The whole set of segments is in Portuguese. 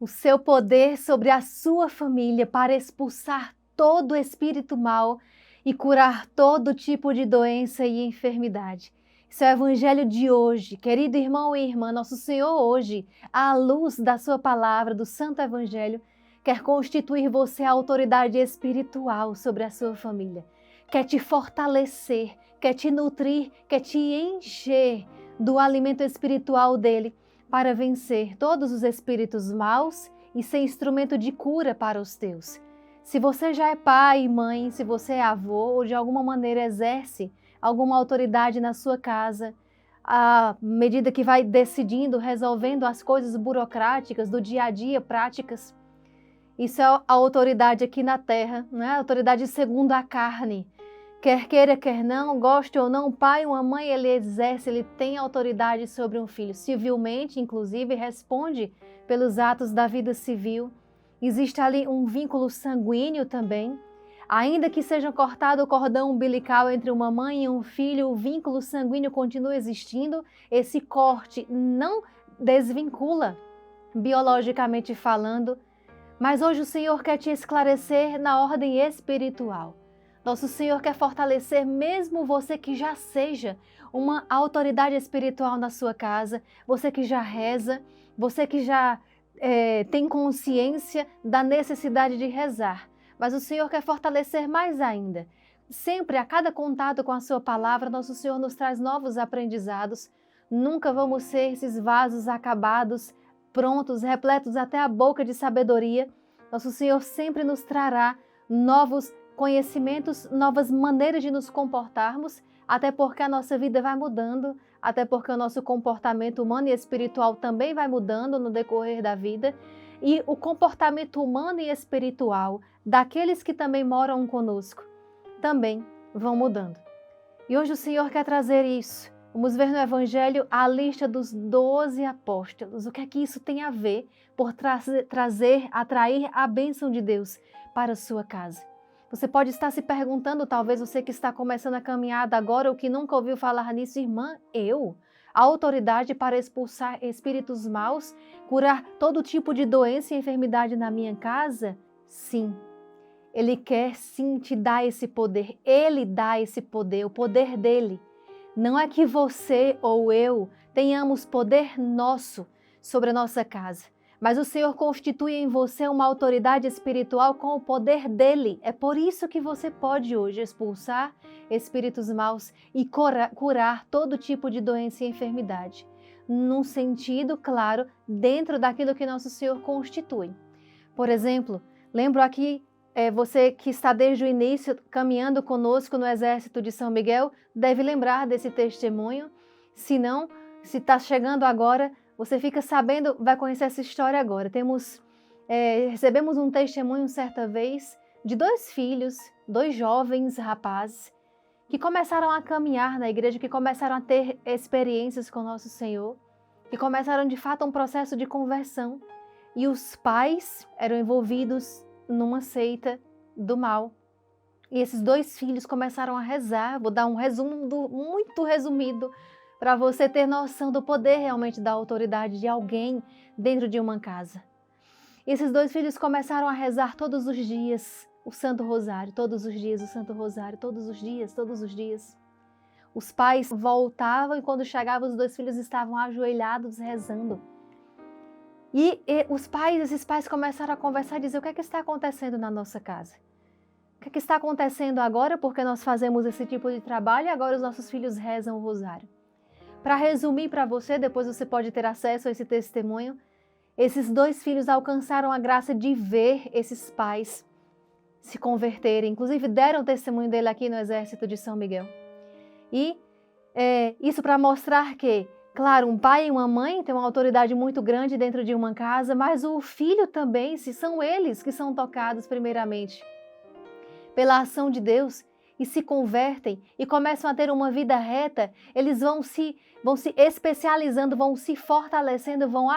seu poder sobre a sua família para expulsar todo espírito mau e curar todo tipo de doença e enfermidade. Esse é o evangelho de hoje. Querido irmão e irmã, nosso Senhor hoje, à luz da sua palavra, do santo evangelho, quer constituir você a autoridade espiritual sobre a sua família. Quer te fortalecer, quer te nutrir, quer te encher do alimento espiritual dele para vencer todos os espíritos maus e ser instrumento de cura para os teus. Se você já é pai e mãe, se você é avô ou de alguma maneira exerce alguma autoridade na sua casa, à medida que vai decidindo, resolvendo as coisas burocráticas do dia a dia, práticas, isso é a autoridade aqui na terra, né? A autoridade segundo a carne. Quer queira, quer não, goste ou não, um pai, uma mãe, ele exerce, ele tem autoridade sobre um filho. Civilmente, inclusive, responde pelos atos da vida civil. Existe ali um vínculo sanguíneo também. Ainda que seja cortado o cordão umbilical entre uma mãe e um filho, o vínculo sanguíneo continua existindo. Esse corte não desvincula, biologicamente falando. Mas hoje o Senhor quer te esclarecer na ordem espiritual. Nosso Senhor quer fortalecer mesmo você que já seja uma autoridade espiritual na sua casa, você que já reza, você que já tem consciência da necessidade de rezar. Mas o Senhor quer fortalecer mais ainda. Sempre, a cada contato com a sua palavra, nosso Senhor nos traz novos aprendizados. Nunca vamos ser esses vasos acabados, prontos, repletos até a boca de sabedoria. Nosso Senhor sempre nos trará novos conhecimentos, novas maneiras de nos comportarmos, até porque a nossa vida vai mudando, até porque o nosso comportamento humano e espiritual também vai mudando no decorrer da vida, e o comportamento humano e espiritual daqueles que também moram conosco também vão mudando. E hoje o Senhor quer trazer isso. Vamos ver no Evangelho a lista dos 12 apóstolos. O que é que isso tem a ver por atrair a bênção de Deus para a sua casa? Você pode estar se perguntando, talvez você que está começando a caminhada agora ou que nunca ouviu falar nisso, irmã, a autoridade para expulsar espíritos maus, curar todo tipo de doença e enfermidade na minha casa? Sim. Ele quer sim te dar esse poder. Ele dá esse poder, o poder dele. Não é que você ou eu tenhamos poder nosso sobre a nossa casa, mas o Senhor constitui em você uma autoridade espiritual com o poder dele. É por isso que você pode hoje expulsar espíritos maus e curar todo tipo de doença e enfermidade. Num sentido, claro, dentro daquilo que nosso Senhor constitui. Por exemplo, lembro aqui, você que está desde o início caminhando conosco no Exército de São Miguel, deve lembrar desse testemunho. Se não, se está chegando agora, você fica sabendo, vai conhecer essa história agora. Recebemos um testemunho certa vez de 2 filhos, 2 jovens rapazes, que começaram a caminhar na igreja, que começaram a ter experiências com nosso Senhor, que começaram de fato um processo de conversão. E os pais eram envolvidos numa seita do mal. E esses 2 filhos começaram a rezar. Vou dar um resumo muito resumido para você ter noção do poder realmente da autoridade de alguém dentro de uma casa. E esses 2 filhos começaram a rezar todos os dias o Santo Rosário, todos os dias o Santo Rosário, todos os dias, todos os dias. Os pais voltavam e quando chegavam os 2 filhos estavam ajoelhados rezando. E esses pais começaram a conversar e dizer: o que é que está acontecendo na nossa casa? O que é que está acontecendo agora porque nós fazemos esse tipo de trabalho e agora os nossos filhos rezam o rosário? Para resumir para você, depois você pode ter acesso a esse testemunho, esses 2 filhos alcançaram a graça de ver esses pais se converterem, inclusive deram testemunho dele aqui no Exército de São Miguel. E isso para mostrar que, claro, um pai e uma mãe têm uma autoridade muito grande dentro de uma casa, mas o filho também, se são eles que são tocados primeiramente pela ação de Deus e se convertem e começam a ter uma vida reta, eles vão se especializando, vão se fortalecendo, vão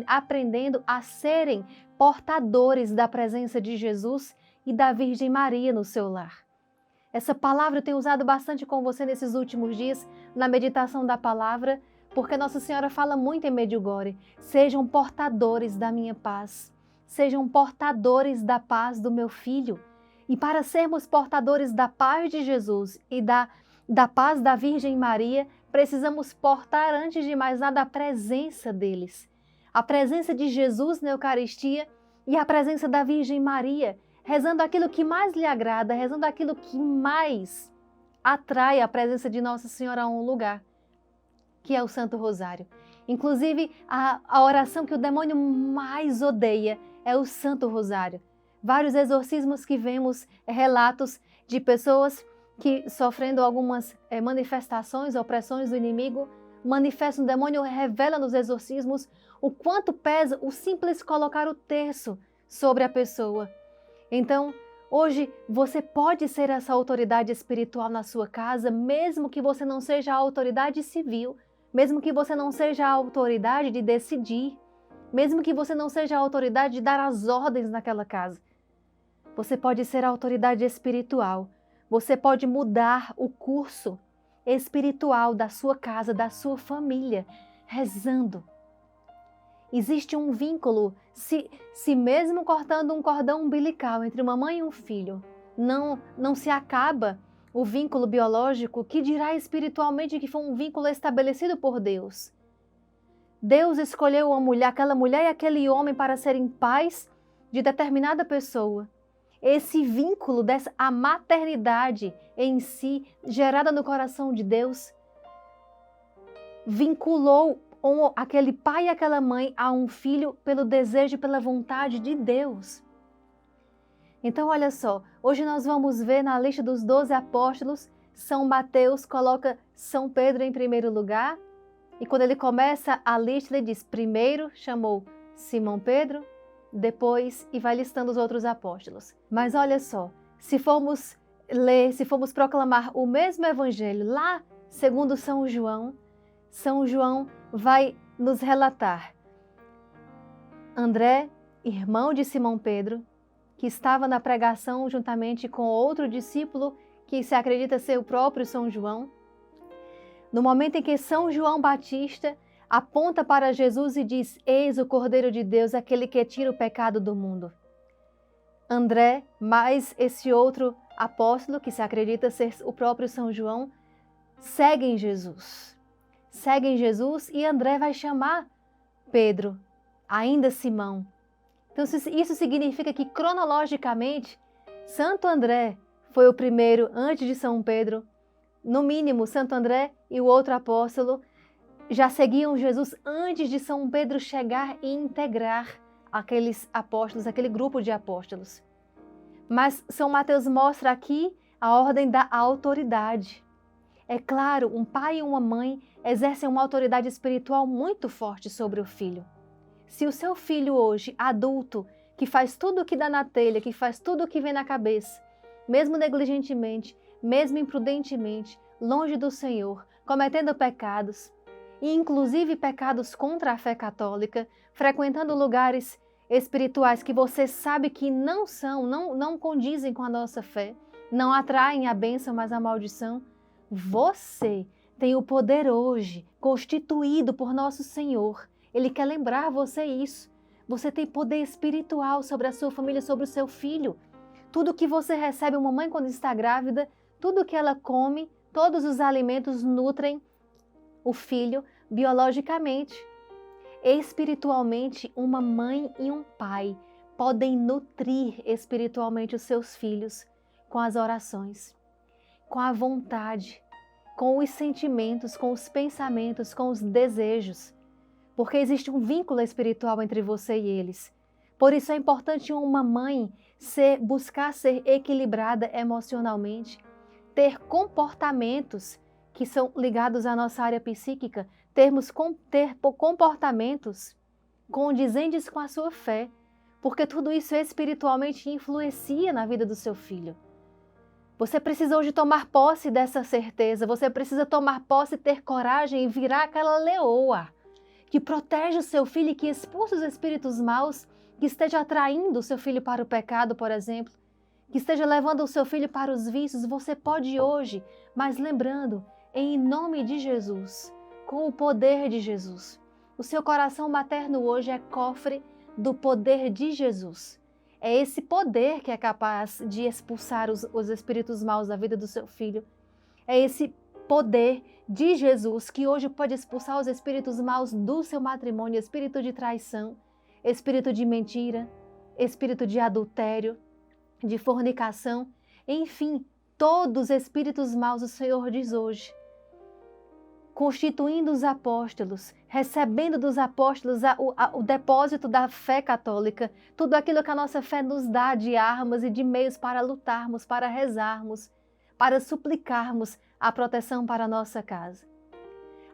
aprendendo a serem portadores da presença de Jesus e da Virgem Maria no seu lar. Essa palavra eu tenho usado bastante com você nesses últimos dias, na meditação da palavra, porque Nossa Senhora fala muito em Medjugorje: sejam portadores da minha paz. sejam portadores da paz do meu filho. E para sermos portadores da paz de Jesus e da paz da Virgem Maria, precisamos portar, antes de mais nada, a presença deles. A presença de Jesus na Eucaristia e a presença da Virgem Maria, rezando aquilo que mais lhe agrada, rezando aquilo que mais atrai a presença de Nossa Senhora a um lugar, que é o Santo Rosário. Inclusive, a oração que o demônio mais odeia é o Santo Rosário. Vários exorcismos que vemos, relatos de pessoas que, sofrendo algumas manifestações, opressões do inimigo, manifestam, o demônio revela nos exorcismos o quanto pesa o simples colocar o terço sobre a pessoa. Então, hoje você pode ser essa autoridade espiritual na sua casa, mesmo que você não seja a autoridade civil, mesmo que você não seja a autoridade de decidir, mesmo que você não seja a autoridade de dar as ordens naquela casa. Você pode ser a autoridade espiritual. Você pode mudar o curso espiritual da sua casa, da sua família, rezando. Existe um vínculo, se mesmo cortando um cordão umbilical entre uma mãe e um filho, não se acaba o vínculo biológico, que dirá espiritualmente que foi um vínculo estabelecido por Deus. Deus escolheu aquela mulher e aquele homem para serem pais de determinada pessoa. Esse vínculo, a maternidade em si, gerada no coração de Deus, vinculou aquele pai e aquela mãe a um filho pelo desejo e pela vontade de Deus. Então, olha só, hoje nós vamos ver na lista dos 12 apóstolos, São Mateus coloca São Pedro em primeiro lugar, e quando ele começa a lista, ele diz, primeiro chamou Simão Pedro, depois, e vai listando os outros apóstolos. Mas olha só, se formos proclamar o mesmo evangelho lá, segundo São João vai nos relatar André, irmão de Simão Pedro, que estava na pregação juntamente com outro discípulo que se acredita ser o próprio São João. No momento em que São João Batista aponta para Jesus e diz, eis o Cordeiro de Deus, aquele que tira o pecado do mundo. André, mais esse outro apóstolo, que se acredita ser o próprio São João, seguem Jesus. Seguem Jesus e André vai chamar Pedro, ainda Simão. Então isso significa que cronologicamente, Santo André foi o primeiro antes de São Pedro. No mínimo, Santo André e o outro apóstolo já seguiam Jesus antes de São Pedro chegar e integrar aqueles apóstolos, aquele grupo de apóstolos. Mas São Mateus mostra aqui a ordem da autoridade. É claro, um pai e uma mãe exercem uma autoridade espiritual muito forte sobre o filho. Se o seu filho hoje, adulto, que faz tudo o que dá na telha, que faz tudo o que vem na cabeça, mesmo negligentemente, mesmo imprudentemente, longe do Senhor, cometendo pecados, e inclusive pecados contra a fé católica, frequentando lugares espirituais que você sabe que não condizem com a nossa fé, não atraem a bênção, mas a maldição, você tem o poder hoje, constituído por nosso Senhor. Ele quer lembrar você isso. Você tem poder espiritual sobre a sua família, sobre o seu filho. Tudo que você recebe, uma mãe quando está grávida, tudo que ela come, todos os alimentos nutrem o filho biologicamente. Espiritualmente, uma mãe e um pai podem nutrir espiritualmente os seus filhos com as orações, com a vontade, com os sentimentos, com os pensamentos, com os desejos, porque existe um vínculo espiritual entre você e eles. Por isso é importante uma mãe buscar ser equilibrada emocionalmente, ter comportamentos que são ligados à nossa área psíquica, ter comportamentos condizentes com a sua fé, porque tudo isso espiritualmente influencia na vida do seu filho. Você precisa hoje tomar posse dessa certeza, você precisa tomar posse, ter coragem e virar aquela leoa que protege o seu filho e que expulsa os espíritos maus, que esteja atraindo o seu filho para o pecado, por exemplo, que esteja levando o seu filho para os vícios. Você pode hoje, mas lembrando, em nome de Jesus, com o poder de Jesus. O seu coração materno hoje é cofre do poder de Jesus. É esse poder que é capaz de expulsar os espíritos maus da vida do seu filho. É esse poder de Jesus que hoje pode expulsar os espíritos maus do seu matrimônio, espírito de traição, espírito de mentira, espírito de adultério, de fornicação, enfim, todos os espíritos maus o Senhor diz hoje, constituindo os apóstolos, recebendo dos apóstolos o depósito da fé católica, tudo aquilo que a nossa fé nos dá de armas e de meios para lutarmos, para rezarmos, para suplicarmos a proteção para a nossa casa.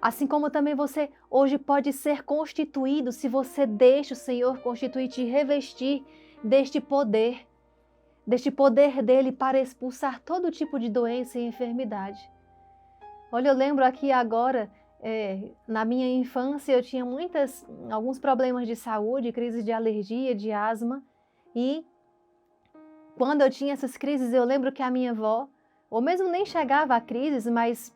Assim como também você hoje pode ser constituído, se você deixa o Senhor constituir, te revestir deste poder dele para expulsar todo tipo de doença e enfermidade. Olha, eu lembro aqui agora, na minha infância eu tinha alguns problemas de saúde, crises de alergia, de asma, e quando eu tinha essas crises eu lembro que a minha avó, ou mesmo nem chegava a crises, mas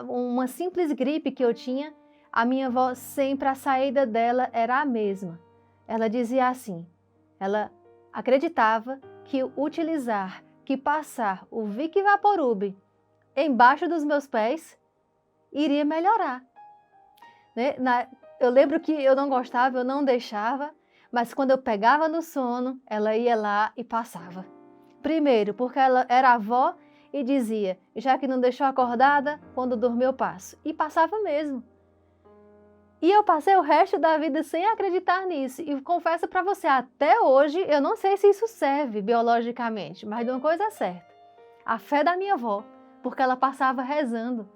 uma simples gripe que eu tinha, a minha avó sempre a saída dela era a mesma. Ela dizia assim, ela acreditava que passar o Vick Vaporub embaixo dos meus pés iria melhorar. Né? Eu lembro que eu não gostava, eu não deixava, mas quando eu pegava no sono, ela ia lá e passava. Primeiro, porque ela era avó e dizia, já que não deixou acordada, quando dormir eu passo. E passava mesmo. E eu passei o resto da vida sem acreditar nisso. E confesso para você, até hoje, eu não sei se isso serve biologicamente, mas de uma coisa é certa. A fé da minha avó, porque ela passava rezando.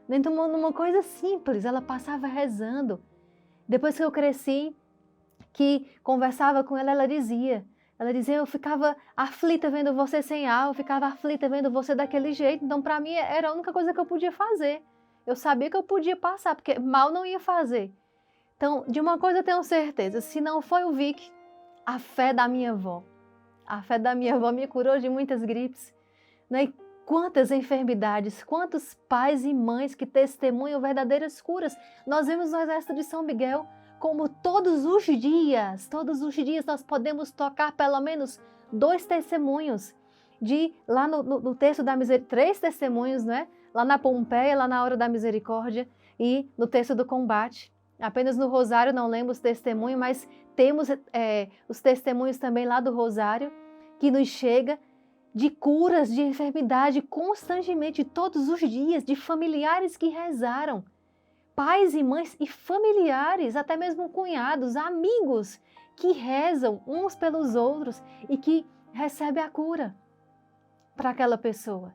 Dentro de uma coisa simples, ela passava rezando. Depois que eu cresci, que conversava com ela, ela dizia, eu ficava aflita vendo você sem ar, eu ficava aflita vendo você daquele jeito. Então, para mim, era a única coisa que eu podia fazer. Eu sabia que eu podia passar, porque mal não ia fazer. Então, de uma coisa eu tenho certeza, se não foi o Vick, a fé da minha avó. A fé da minha avó me curou de muitas gripes. Né? E quantas enfermidades, quantos pais e mães que testemunham verdadeiras curas. Nós vemos no Exército de São Miguel como todos os dias nós podemos tocar pelo menos 2 testemunhos. Lá no texto da misericórdia, 3 testemunhos, né? Lá na Pompeia, lá na hora da misericórdia e no texto do combate. Apenas no Rosário, não lembro os testemunhos, mas temos os testemunhos também lá do Rosário, que nos chega de curas, de enfermidade constantemente, todos os dias, de familiares que rezaram. Pais e mães e familiares, até mesmo cunhados, amigos, que rezam uns pelos outros e que recebem a cura para aquela pessoa.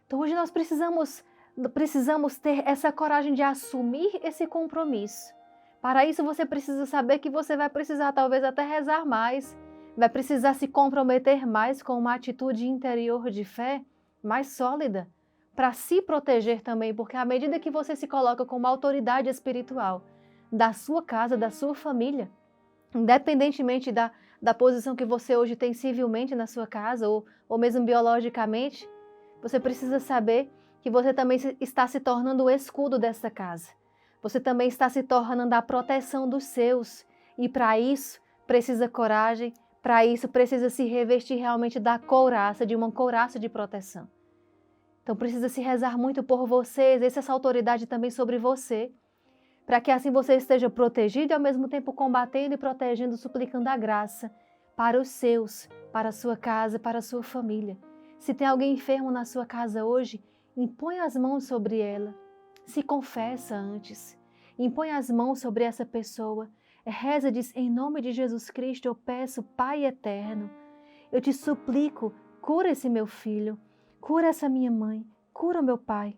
Então hoje nós precisamos ter essa coragem de assumir esse compromisso. Para isso você precisa saber que você vai precisar talvez até rezar mais, vai precisar se comprometer mais com uma atitude interior de fé mais sólida, para se proteger também, porque à medida que você se coloca como autoridade espiritual da sua casa, da sua família, independentemente da posição que você hoje tem civilmente na sua casa ou mesmo biologicamente, você precisa saber que você também está se tornando o escudo dessa casa. Você também está se tornando a proteção dos seus. E para isso precisa coragem, para isso precisa se revestir realmente da couraça, de uma couraça de proteção. Então precisa se rezar muito por você, exercer essa autoridade também sobre você, para que assim você esteja protegido e ao mesmo tempo combatendo e protegendo, suplicando a graça para os seus, para a sua casa, para a sua família. Se tem alguém enfermo na sua casa hoje, impõe as mãos sobre ela, se confessa antes, impõe as mãos sobre essa pessoa, reza, diz, em nome de Jesus Cristo eu peço, Pai eterno, eu te suplico, cura esse meu filho, cura essa minha mãe, cura o meu pai.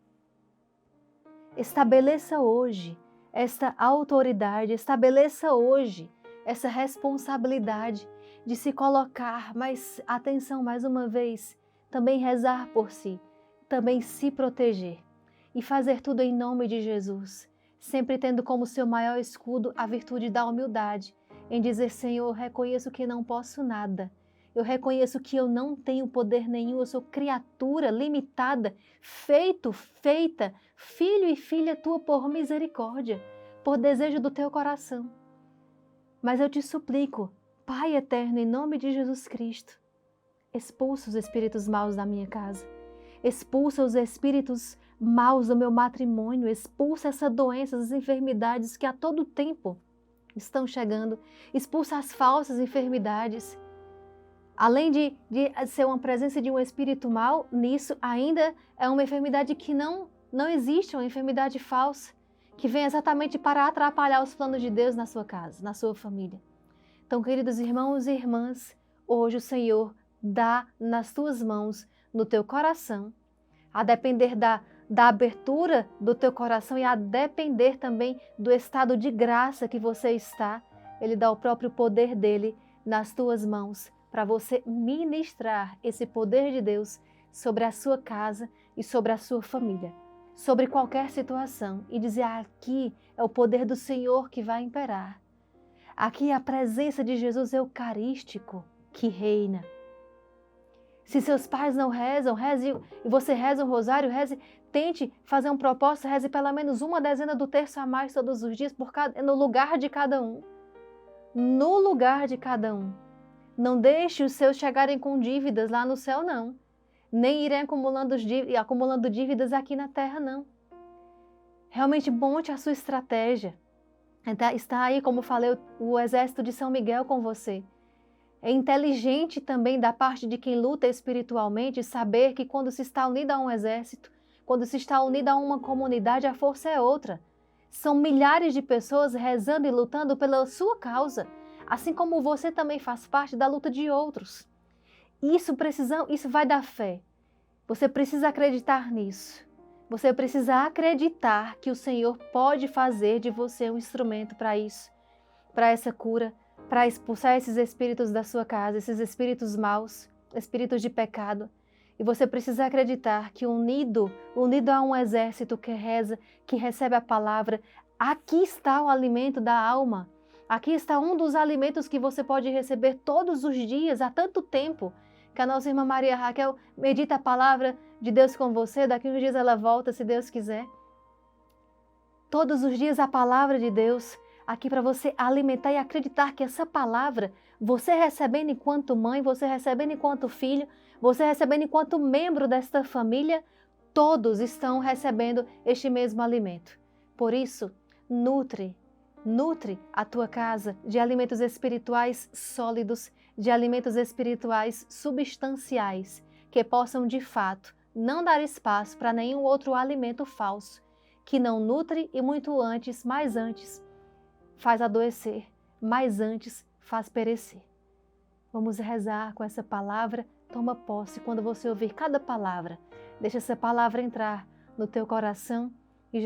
Estabeleça hoje esta autoridade, estabeleça hoje essa responsabilidade de se colocar, mas atenção mais uma vez, também rezar por si, também se proteger e fazer tudo em nome de Jesus, sempre tendo como seu maior escudo a virtude da humildade, em dizer, Senhor, reconheço que não posso nada, eu reconheço que eu não tenho poder nenhum, eu sou criatura limitada, feita, filho e filha tua por misericórdia, por desejo do teu coração. Mas eu te suplico, Pai eterno, em nome de Jesus Cristo, expulsa os espíritos maus da minha casa. Expulsa os espíritos maus do meu matrimônio. Expulsa essa doença, as enfermidades que a todo tempo estão chegando. Expulsa as falsas enfermidades. Além de ser uma presença de um espírito mau, nisso ainda é uma enfermidade que não existe, uma enfermidade falsa, que vem exatamente para atrapalhar os planos de Deus na sua casa, na sua família. Então, queridos irmãos e irmãs, hoje o Senhor dá nas tuas mãos, no teu coração, a depender da abertura do teu coração e a depender também do estado de graça que você está, Ele dá o próprio poder dele nas tuas mãos para você ministrar esse poder de Deus sobre a sua casa e sobre a sua família, sobre qualquer situação e dizer: aqui é o poder do Senhor que vai imperar. Aqui é a presença de Jesus eucarístico que reina. Se seus pais não rezam, reze, e você reza um rosário, reze, tente fazer um propósito, reze pelo menos uma dezena do terço a mais todos os dias, no lugar de cada um. No lugar de cada um. Não deixe os seus chegarem com dívidas lá no céu, não. Nem irem acumulando dívidas aqui na terra, não. Realmente monte a sua estratégia. Está aí, como falei, o exército de São Miguel com você. É inteligente também da parte de quem luta espiritualmente saber que quando se está unido a um exército, quando se está unido a uma comunidade, a força é outra. São milhares de pessoas rezando e lutando pela sua causa, assim como você também faz parte da luta de outros. Isso vai dar fé. Você precisa acreditar nisso. Você precisa acreditar que o Senhor pode fazer de você um instrumento para isso, para essa cura, para expulsar esses espíritos da sua casa, esses espíritos maus, espíritos de pecado. E você precisa acreditar que unido a um exército que reza, que recebe a palavra, aqui está o alimento da alma. Aqui está um dos alimentos que você pode receber todos os dias, há tanto tempo, que a nossa irmã Maria Raquel medita a palavra de Deus com você, daqui uns dias ela volta, se Deus quiser. Todos os dias a palavra de Deus, aqui para você alimentar e acreditar que essa palavra, você recebendo enquanto mãe, você recebendo enquanto filho, você recebendo enquanto membro desta família, todos estão recebendo este mesmo alimento. Por isso, nutre a tua casa de alimentos espirituais sólidos, de alimentos espirituais substanciais, que possam de fato não dar espaço para nenhum outro alimento falso, que não nutre e muito antes, mais antes, faz adoecer, mais antes faz perecer. Vamos rezar com essa palavra. Toma posse quando você ouvir cada palavra. Deixa essa palavra entrar no teu coração e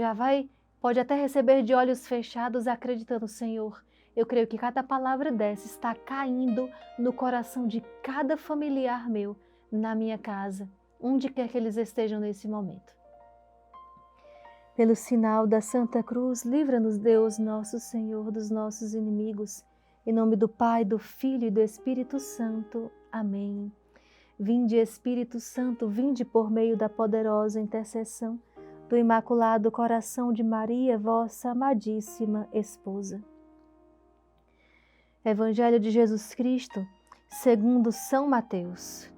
pode até receber de olhos fechados, acreditando: Senhor, eu creio que cada palavra dessa está caindo no coração de cada familiar meu, na minha casa, onde quer que eles estejam nesse momento. Pelo sinal da Santa Cruz, livra-nos Deus, nosso Senhor, dos nossos inimigos. Em nome do Pai, do Filho e do Espírito Santo. Amém. Vinde, Espírito Santo, vinde por meio da poderosa intercessão do Imaculado Coração de Maria, vossa amadíssima esposa. Evangelho de Jesus Cristo, segundo São Mateus.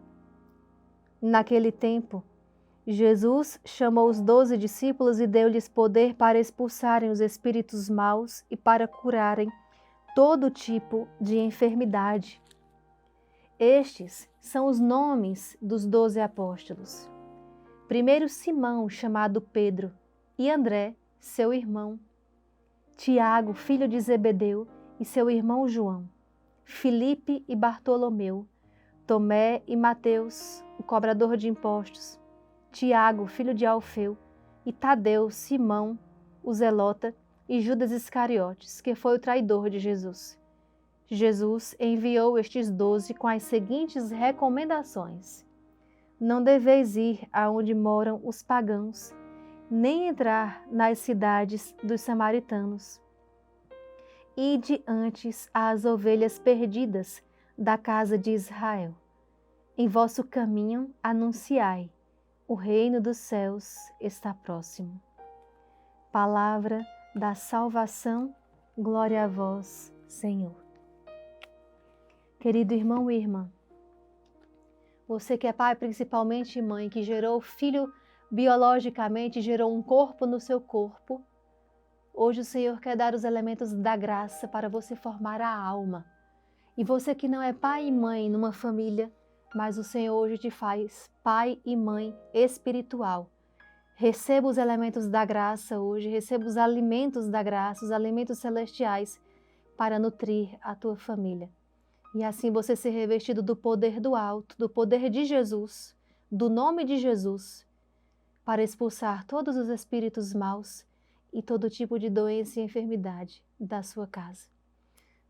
Naquele tempo, Jesus chamou os 12 discípulos e deu-lhes poder para expulsarem os espíritos maus e para curarem todo tipo de enfermidade. Estes são os nomes dos 12 apóstolos. Primeiro Simão, chamado Pedro, e André, seu irmão. Tiago, filho de Zebedeu, e seu irmão João. Filipe e Bartolomeu. Tomé e Mateus, o cobrador de impostos. Tiago, filho de Alfeu, e Tadeu, Simão, o zelota, e Judas Iscariotes, que foi o traidor de Jesus. Jesus enviou estes 12 com as seguintes recomendações: não deveis ir aonde moram os pagãos, nem entrar nas cidades dos samaritanos. Ide antes às ovelhas perdidas da casa de Israel. Em vosso caminho anunciai: o reino dos céus está próximo. Palavra da salvação, glória a vós, Senhor. Querido irmão e irmã, você que é pai, principalmente mãe, que gerou filho biologicamente, gerou um corpo no seu corpo, hoje o Senhor quer dar os elementos da graça para você formar a alma. E você que não é pai e mãe numa família, mas o Senhor hoje te faz pai e mãe espiritual. Receba os elementos da graça hoje, receba os alimentos da graça, os alimentos celestiais para nutrir a tua família. E assim você ser revestido do poder do alto, do poder de Jesus, do nome de Jesus, para expulsar todos os espíritos maus e todo tipo de doença e enfermidade da sua casa.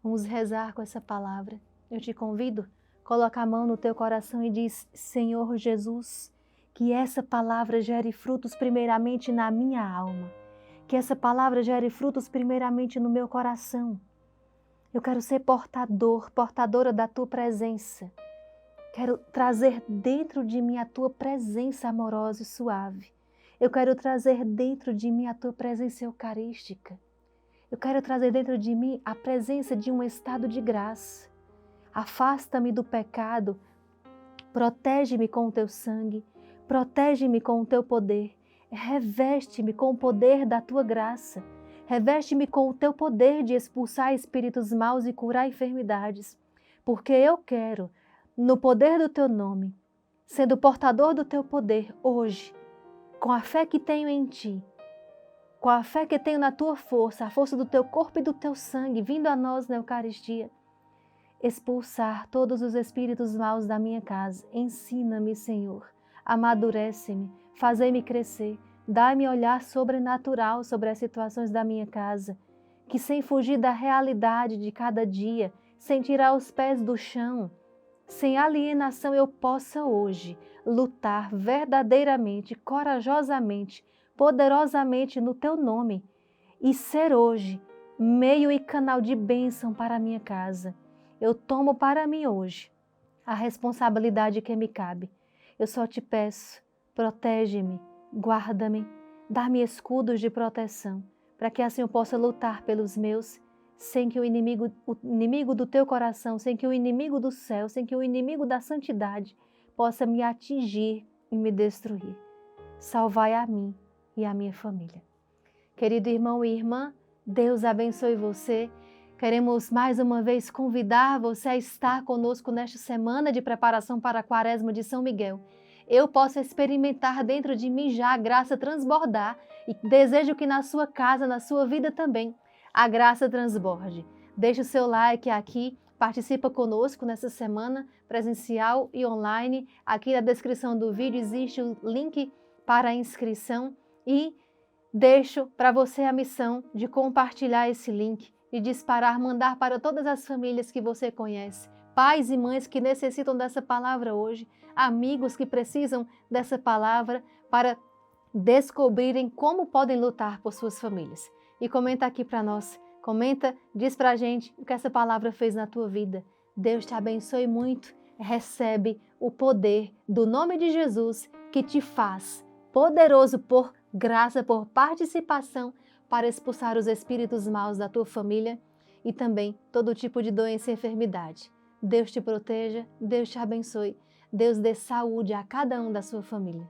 Vamos rezar com essa palavra. Eu te convido, coloca a mão no teu coração e diz: Senhor Jesus, que essa palavra gere frutos primeiramente na minha alma, que essa palavra gere frutos primeiramente no meu coração. Eu quero ser portadora da tua presença. Quero trazer dentro de mim a tua presença amorosa e suave. Eu quero trazer dentro de mim a tua presença eucarística. Eu quero trazer dentro de mim a presença de um estado de graça. Afasta-me do pecado, protege-me com o teu sangue, protege-me com o teu poder, reveste-me com o poder da tua graça. Reveste-me com o teu poder de expulsar espíritos maus e curar enfermidades, porque eu quero, no poder do teu nome, sendo portador do teu poder hoje, com a fé que tenho em ti, com a fé que tenho na tua força, a força do teu corpo e do teu sangue, vindo a nós na Eucaristia, expulsar todos os espíritos maus da minha casa. Ensina-me, Senhor, amadurece-me, fazei-me crescer. Dá-me olhar sobrenatural sobre as situações da minha casa, que sem fugir da realidade de cada dia, sem tirar os pés do chão, sem alienação, eu possa hoje lutar verdadeiramente, corajosamente, poderosamente no teu nome e ser hoje meio e canal de bênção para a minha casa. Eu tomo para mim hoje a responsabilidade que me cabe. Eu só te peço, protege-me, guarda-me, dá-me escudos de proteção, para que assim eu possa lutar pelos meus, sem que o inimigo do teu coração, sem que o inimigo do céu, sem que o inimigo da santidade possa me atingir e me destruir. Salvai a mim e a minha família. Querido irmão e irmã, Deus abençoe você. Queremos mais uma vez convidar você a estar conosco nesta semana de preparação para a Quaresma de São Miguel. Eu posso experimentar dentro de mim já a graça transbordar e desejo que na sua casa, na sua vida também, a graça transborde. Deixe o seu like aqui, participa conosco nessa semana presencial e online. Aqui na descrição do vídeo existe o link para a inscrição e deixo para você a missão de compartilhar esse link e disparar, mandar para todas as famílias que você conhece, pais e mães que necessitam dessa palavra hoje, amigos que precisam dessa palavra para descobrirem como podem lutar por suas famílias. E comenta aqui para nós, comenta, diz para a gente o que essa palavra fez na tua vida. Deus te abençoe muito, recebe o poder do nome de Jesus que te faz poderoso por graça, por participação para expulsar os espíritos maus da tua família e também todo tipo de doença e enfermidade. Deus te proteja, Deus te abençoe, Deus dê saúde a cada um da sua família.